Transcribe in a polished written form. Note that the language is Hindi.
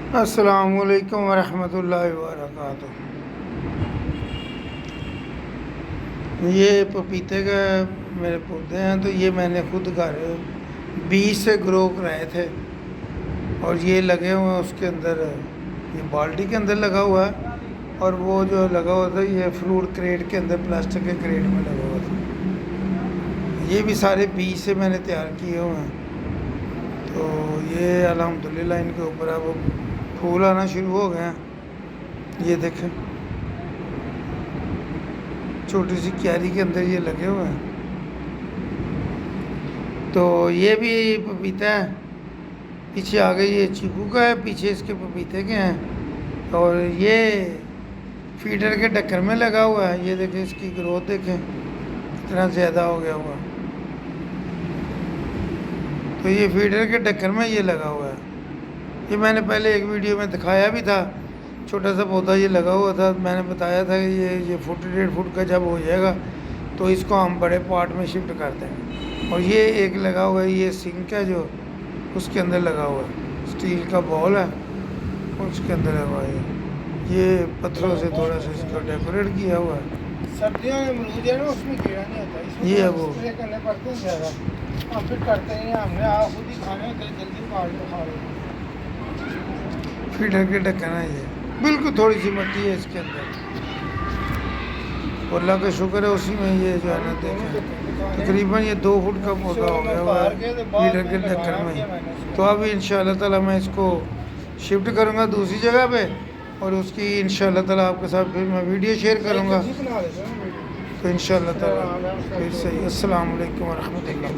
अस्सलामुअलैकुम वरहमतुल्लाहि वबरकातुहू। ये पपीते का मेरे पौधे हैं, तो ये मैंने खुद घर बीज से ग्रो कराए थे और ये लगे हुए हैं उसके अंदर। ये बाल्टी के अंदर लगा हुआ है और वो जो लगा हुआ था ये फ्रूट क्रेट के अंदर, प्लास्टिक के क्रेट में लगा हुआ था। ये भी सारे बीज से मैंने तैयार किए हुए हैं। तो ये अल्हम्दुलिल्लाह इनके ऊपर अब फूल आना शुरू हो गए हैं। ये देखें, छोटी सी क्यारी के अंदर ये लगे हुए हैं। तो ये भी पपीता है, पीछे आगे ये चीकू का है, पीछे इसके पपीते के हैं। और ये फीडर के ढक्कन में लगा हुआ है। ये देखें, इसकी ग्रोथ देखें कितना ज़्यादा हो गया हुआ। तो ये फीडर के ढक्कन में ये लगा हुआ है। ये मैंने पहले एक वीडियो में दिखाया भी था, छोटा सा पौधा ये लगा हुआ था। मैंने बताया था कि ये 1.5 फुट का जब हो जाएगा तो इसको हम बड़े पॉट में शिफ्ट कर देंगे। और ये एक लगा हुआ है, ये सिंक है जो उसके अंदर लगा हुआ है, स्टील का बॉल है उसके अंदर लगा हुआ है। ये पत्थरों से थोड़ा सा इसको डेकोरेट किया हुआ है। सर्दियों में अमरूद है ना, उसमें कीड़ा नहीं होता। इसमें ये है वो स्प्रे करने पड़ते हैं ज़्यादा, हम फिर करते हैं। हमने आप खुद ही खाने होते हैं, जल्दी काट के खा रहे हैं। फीडर के ढक्कन है ये, बिल्कुल थोड़ी सी मिट्टी है इसके अंदर। और अल्लाह का शुक्र है उसी में ये जो है ना देखें, तकरीबन ये 2 फुट का पौधा हो गया हुआ है फीडर के ढक्कन में। तो अब इंशाअल्लाह ताला मैं इसको शिफ्ट करूँगा दूसरी जगह पे और उसकी इंशाअल्लाह ताला आपके साथ फिर मैं वीडियो शेयर करूँगा। तो इंशाअल्लाह ताला फिर से अस्सलाम वालेकुम व रहमतुल्लाह।